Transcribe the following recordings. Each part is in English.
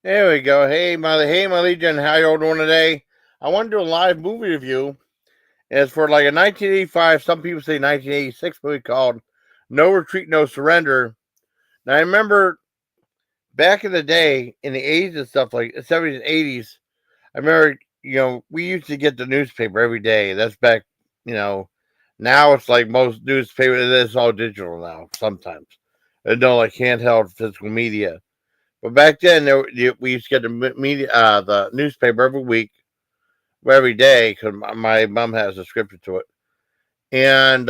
There we go. Hey, my Legion, how you all doing today? I want to do a live movie review. It's for like a 1985, some people say 1986 movie called No Retreat, No Surrender. Now, I remember back in the day, in the 80s and stuff, like the 70s and 80s, I remember, we used to get the newspaper every day. That's back, you know, now it's like most newspapers, it's all digital now, sometimes. There's no like handheld physical media. But back then, we used to get the newspaper every week, every day, because my mom has a subscription to it, and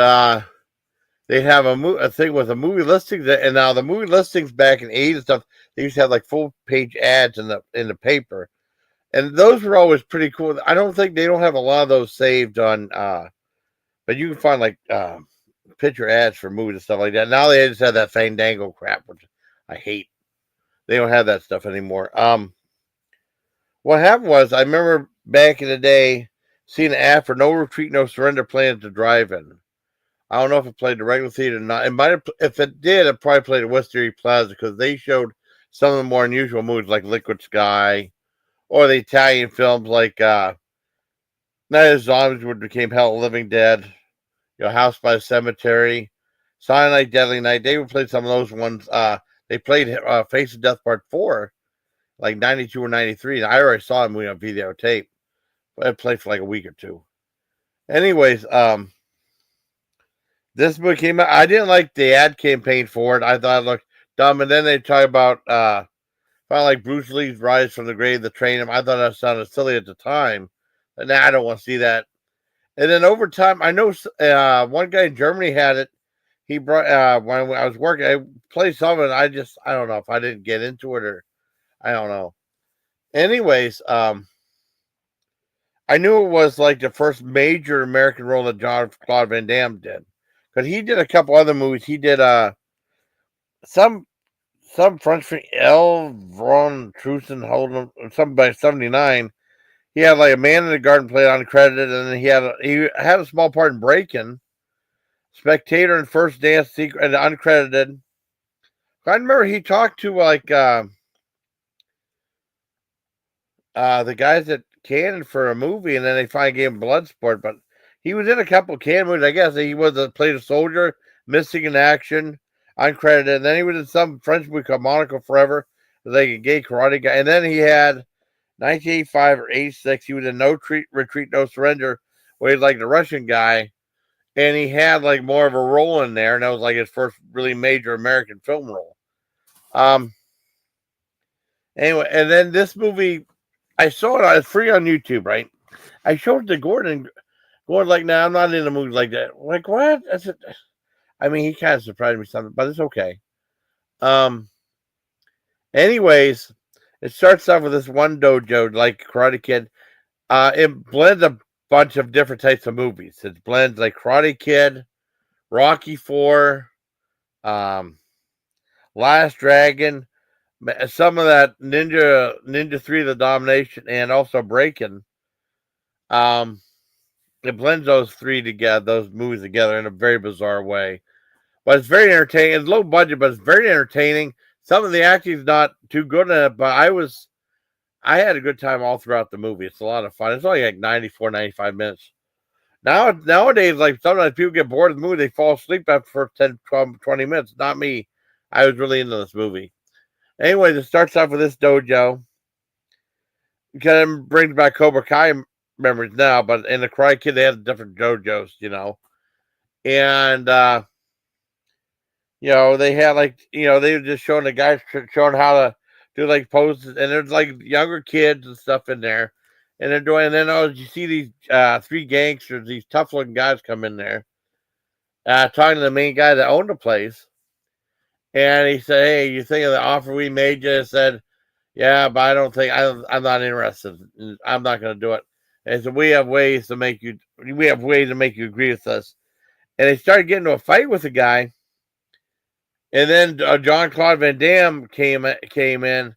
they have a thing with the movie listings. And now the movie listings back in the '80s and stuff, they used to have like full page ads in the paper, and those were always pretty cool. I don't think they don't have a lot of those saved on, but you can find like picture ads for movies and stuff like that. Now they just have that Fandango crap, which I hate. They don't have that stuff anymore. What happened was, I remember back in the day seeing an ad for No Retreat, No Surrender playing at the drive-in. I don't know if it played the regular theater or not. It might have, if it did, it probably played at West Erie Plaza because they showed some of the more unusual movies like Liquid Sky or the Italian films like Night of the Zombies, which became Hell of the Living Dead, House by the Cemetery, Silent Night, Deadly Night. They would play some of those ones. They played Face of Death Part 4 like 92 or 93. And I already saw the movie on videotape. It played for like a week or two. Anyways, this movie came out. I didn't like the ad campaign for it. I thought it looked dumb. And then they talk about like Bruce Lee's rise from the grave to train him. I thought that sounded silly at the time. But now I don't want to see that. And then over time, I know one guy in Germany had it. He brought when I was working, I played some of it. I don't know if I didn't get into it or I don't know. Anyways, I knew it was like the first major American role that Jean-Claude Van Damme did, because he did a couple other movies. He did some some French film, L. Von Trusen Hold'em, something by '79. He had like a Man in the Garden played uncredited, and then he had a small part in Breakin', Spectator, and First Dance Secret, and uncredited. I remember he talked to like the guys at Cannon for a movie, and then they finally gave him Bloodsport. But he was in a couple of Cannon movies. I guess he played a soldier, missing in action, uncredited. And then he was in some French movie called Monaco Forever, like a gay karate guy. And then he had 1985 or '86. He was in Retreat, No Surrender, where he's like the Russian guy, and he had like more of a role in there, and that was like his first really major American film role. Um. Anyway, and then this movie, I saw it. It's free on YouTube, right? I showed it to Gordon. Gordon, like, nah, I'm not in a movie like that. Like, what? That's it. I mean, he kind of surprised me something, but it's okay. Um. Anyways, it starts off with this one dojo, like Karate Kid. It blends a bunch of different types of movies. It blends like Karate Kid, Rocky Four, um, Last Dragon, some of that Ninja 3, The Domination, and also Breaking. Um, it blends those three together, those movies together in a very bizarre way. But it's very entertaining. It's low budget, but it's very entertaining. Some of the acting is not too good in it, but I had a good time all throughout the movie. It's a lot of fun. It's only like 94, 95 minutes. Nowadays, like sometimes people get bored of the movie, they fall asleep after 10, 12, 20 minutes. Not me. I was really into this movie. Anyways, it starts off with this dojo. It kind of brings back Cobra Kai memories now, but in the Karate Kid, they had different dojos. And they had they were just showing the guys showing how to do like poses, and there's like younger kids and stuff in there, and they're doing. And then you see these three gangsters, these tough looking guys come in there, talking to the main guy that owned the place, and he said, "Hey, you think of the offer we made you?" I said, "Yeah, but I don't think I'm not interested. I'm not going to do it." And so we have ways to make you. We have ways to make you agree with us. And they started getting into a fight with the guy. And then Jean-Claude Van Damme came in.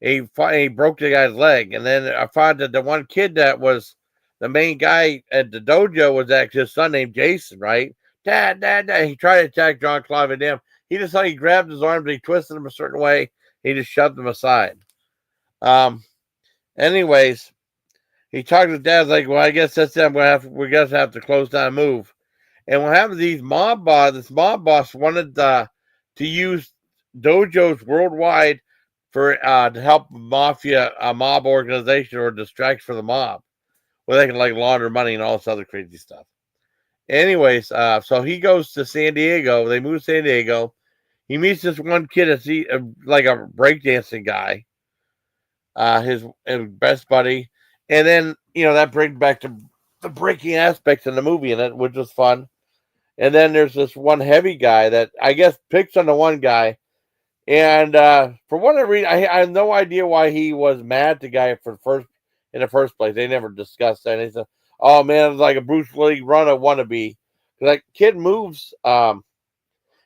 He broke the guy's leg. And then I found that the one kid that was the main guy at the dojo was actually his son named Jason, right? Dad, dad, dad. He tried to attack Jean-Claude Van Damme. He grabbed his arms, he twisted him a certain way. He just shoved him aside. Um, anyways, he talked to Dad like, well, I guess that's it. We guess have to close down and move. And what happened? This mob boss wanted to use dojos worldwide for to help a mob organization or distract for the mob, where they can like launder money and all this other crazy stuff. Anyways, so he goes to San Diego. They move to San Diego. He meets this one kid that's like a breakdancing guy, his best buddy, and then that brings back to the breaking aspects of the movie in it, which was fun. And then there's this one heavy guy that I guess picks on the one guy. And for whatever reason, I have no idea why he was mad at the guy in the first place. They never discussed that. And he said, "Oh man, it's like a Bruce Lee runner wannabe." That kid moves, and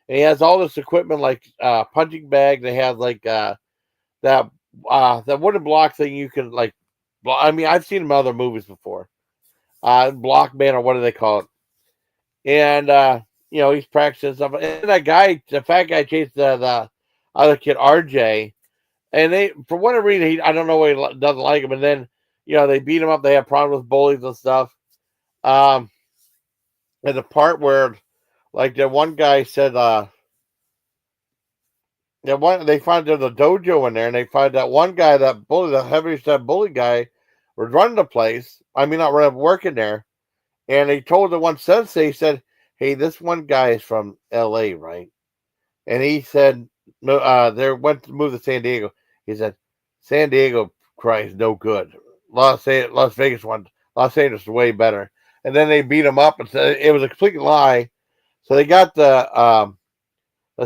he has all this equipment like punching bag. They have like that wooden block thing you can like. I mean, I've seen him in other movies before. Block man, or what do they call it? And he's practicing stuff. And that guy, the fat guy, chased the other kid, RJ, and they, for whatever reason, I don't know why he doesn't like him. And then they beat him up. They have problems with bullies and stuff. And the part where, like, the one guy said, they find there's a dojo in there, and they find that one guy, the heavy set bully guy, was running the place. I mean, not running, working there. And he told the one sensei, he said, "Hey, this one guy is from L.A., right?" And he said, "No, they went to move to San Diego." He said, "San Diego, Christ, no good. Las Vegas one, Los Angeles is way better." And then they beat him up and said it was a complete lie. So they got the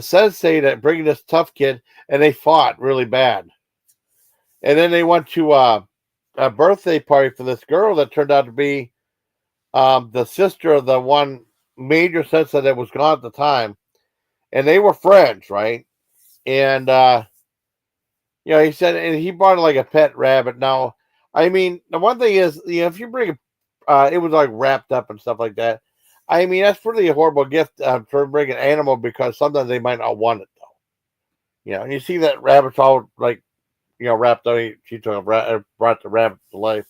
sensei that bringing this tough kid, and they fought really bad. And then they went to a birthday party for this girl that turned out to be the sister of the one major sensei that was gone at the time, and they were friends, right? And he said, and he bought like a pet rabbit. Now, I mean, the one thing is, if you bring it was like wrapped up and stuff like that. I mean, that's really a horrible gift to bring an animal, because sometimes they might not want it though. And you see that rabbit's all like, wrapped up. She brought the rabbit to life.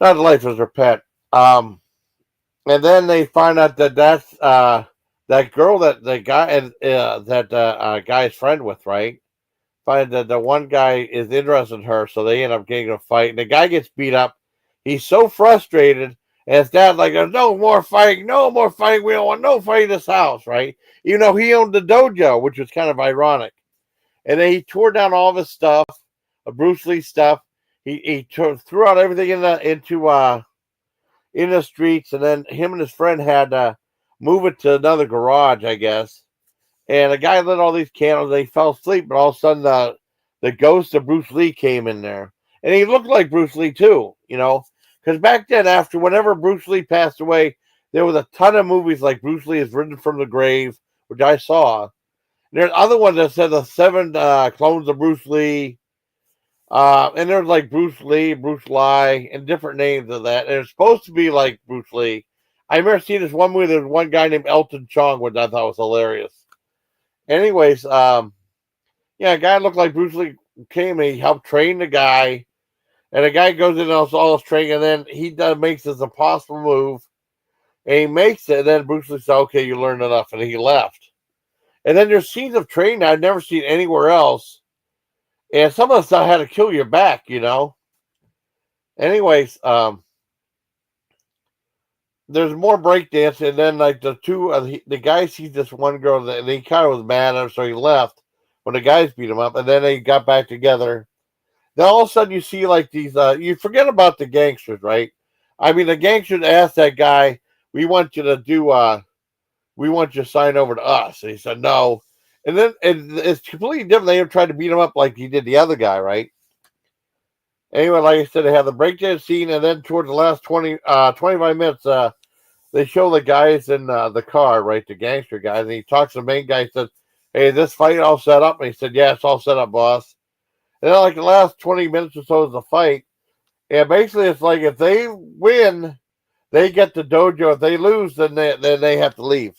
Not to life, as her pet. And then they find out that's that girl that the guy guy's friend with, right? Find that the one guy is interested in her, so they end up getting a fight. And the guy gets beat up. He's so frustrated, and his dad's like, "No more fighting, no more fighting. We don't want no fighting in this house," right? Even though he owned the dojo, which was kind of ironic. And then he tore down all of his stuff, Bruce Lee stuff. He threw out everything in the streets, and then him and his friend had to move it to another garage, I guess. And the guy lit all these candles, and he fell asleep, but all of a sudden the ghost of Bruce Lee came in there. And he looked like Bruce Lee too, because back then, whenever Bruce Lee passed away, there was a ton of movies like Bruce Lee is risen from the grave, which I saw. And there's other ones that said the 7 clones of Bruce Lee. And there's like Bruce Lee, Bruce Lie, and different names of that. And it's supposed to be like Bruce Lee. I remember seeing this one movie. There's one guy named Elton Chong, which I thought was hilarious. Anyways, a guy looked like Bruce Lee came and he helped train the guy. And the guy goes in all his training, and then he makes this impossible move. And he makes it, and then Bruce Lee said, "Okay, you learned enough," and he left. And then there's scenes of training I've never seen anywhere else. And some of the stuff had to kill your back, Anyways, there's more breakdancing, and then like the guy sees this one girl, and he kind of was mad at her, so he left when the guys beat him up, and then they got back together. Then all of a sudden you see like these, you forget about the gangsters, right? I mean, the gangsters asked that guy, "We want you to sign over to us," and he said no. And then it's completely different. They tried to beat him up like he did the other guy, right? Anyway, like I said, they have the breakdance scene, and then towards the last 25 minutes, they show the guys in the car, right? The gangster guys, and he talks to the main guy. He says, "Hey, is this fight all set up?" And he said, "Yeah, it's all set up, boss." And then, like the last 20 minutes or so is the fight, and basically it's like if they win, they get the dojo. If they lose, then they have to leave.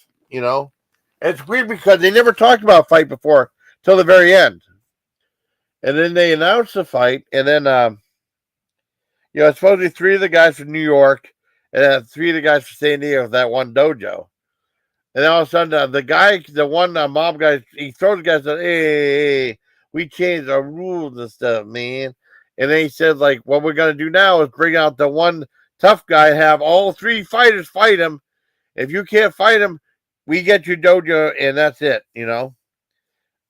It's weird because they never talked about a fight before till the very end. And then they announced the fight, and then it's supposed to be three of the guys from New York, and then three of the guys from San Diego, that one dojo. And then all of a sudden, the one mob guy, he throws the guy and says, hey, we changed our rules and stuff, man. And then he said, like, what we're going to do now is bring out the one tough guy, have all three fighters fight him. If you can't fight him, we get your dojo, and that's it,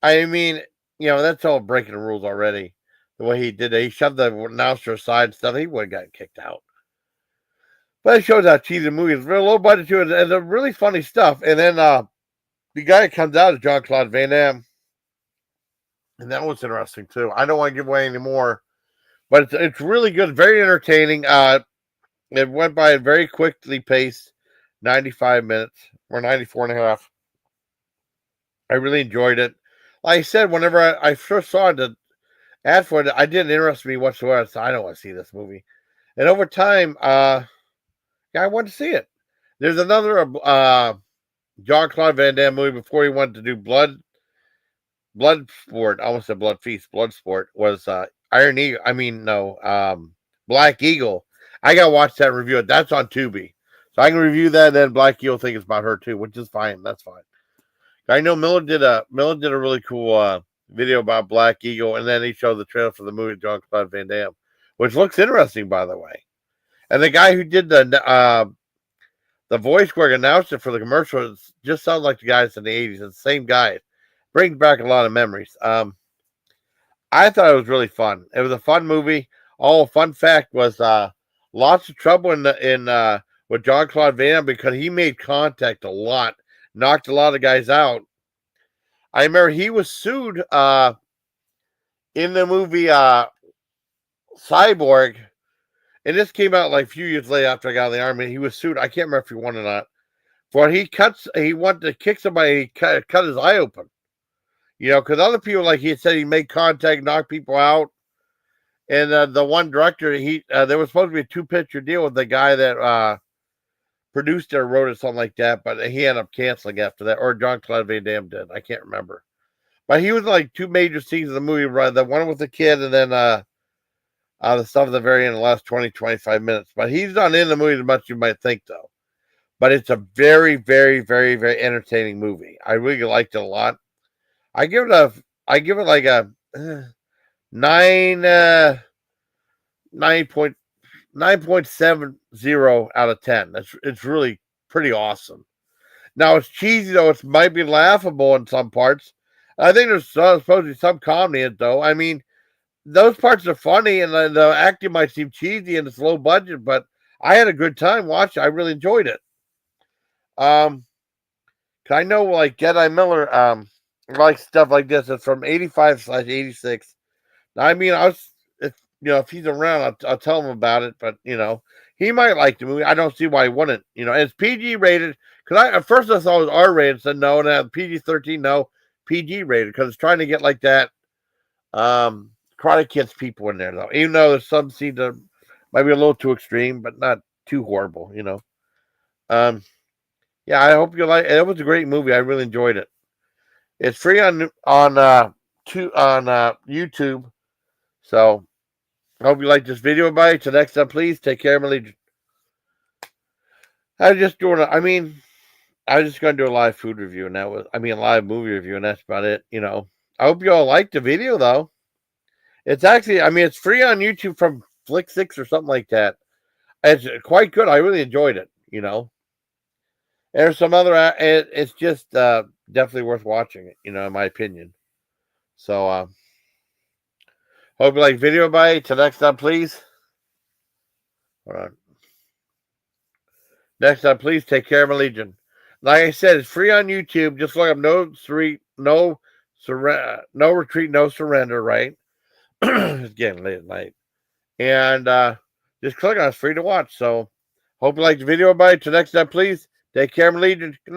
I mean, that's all breaking the rules already. The way he did it, he shoved the announcer aside and stuff. He would have gotten kicked out. But it shows how cheesy the movie is. Real low budget to it, and the really funny stuff. And then the guy that comes out is Jean-Claude Van Damme, and that was interesting too. I don't want to give away any more, but it's really good, very entertaining. It went by very quickly paced, 95 minutes or 94 and a half. I really enjoyed it. Like I said, whenever I first saw the ad for it, it didn't interest me whatsoever. So I don't want to see this movie. And over time, I wanted to see it. There's another Jean-Claude Van Damme movie before he went to do Blood Sport. I almost said Blood Feast. Blood Sport was Iron Eagle. I mean, no, Black Eagle. I got to watch that and review it. That's on Tubi. So I can review that, and then Black Eagle think it's about her too, which is fine. That's fine. I know Miller did a really cool video about Black Eagle, and then he showed the trailer for the movie Jean-Claude Van Damme, which looks interesting, by the way. And the guy who did the voice work announced it for the commercial just sounds like the guys in the 80s. It's the same guy. Brings back a lot of memories. I thought it was really fun. It was a fun movie. Fun fact was lots of trouble in with Jean-Claude Van Damme because he made contact a lot, knocked a lot of guys out. I remember he was sued in the movie Cyborg, and this came out like a few years later after I got out of the army. He was sued. I can't remember if he won or not. For he wanted to kick somebody, he cut his eye open. Because other people, like he said, he made contact, knocked people out. And the one director, there was supposed to be a 2-picture deal with the guy that produced it or wrote it, something like that. But he ended up canceling after that, or Jean-Claude Van Damme did. I can't remember. But he was like 2 major scenes of the movie, right? The one with the kid, and then the stuff at the very end, the last 20, 25 minutes. But he's not in the movie as much as you might think, though. But it's a very, very, very, very entertaining movie. I really liked it a lot. I give it like a 9.70 out of 10. It's really pretty awesome. Now it's cheesy though; it might be laughable in some parts. I think there's supposed to be some comedy in it though. I mean, those parts are funny, and the acting might seem cheesy and it's low budget, but I had a good time watching. I really enjoyed it. I know like Jedi Miller like stuff like this. It's from 85/86. I mean, if he's around, I'll tell him about it. But he might like the movie. I don't see why he wouldn't. It's PG rated. Because at first I thought it was R rated. Said no, and PG-13, no, PG rated. Because it's trying to get like that Karate Kids people in there though. Even though there's some scenes that might be a little too extreme, but not too horrible. Yeah, I hope you like it. It was a great movie. I really enjoyed it. It's free on YouTube. So I hope you like this video. Bye. Till next time, please take care, my legion. I was just going to do a live food review, and a live movie review, and that's about it. I hope you all liked the video, though. It's actually, it's free on YouTube from Flick 6 or something like that. It's quite good. I really enjoyed it. There's some other. It's just definitely worth watching it. In my opinion. So hope you like video. Bye. Till next time, please. Hold on. Next time, please take care of my legion. Like I said, it's free on YouTube. Just look up no retreat, no surrender. Right? It's getting late at night, and just click on it. It's free to watch. So hope you like the video. Bye. Till next time, please take care of my legion. Good night.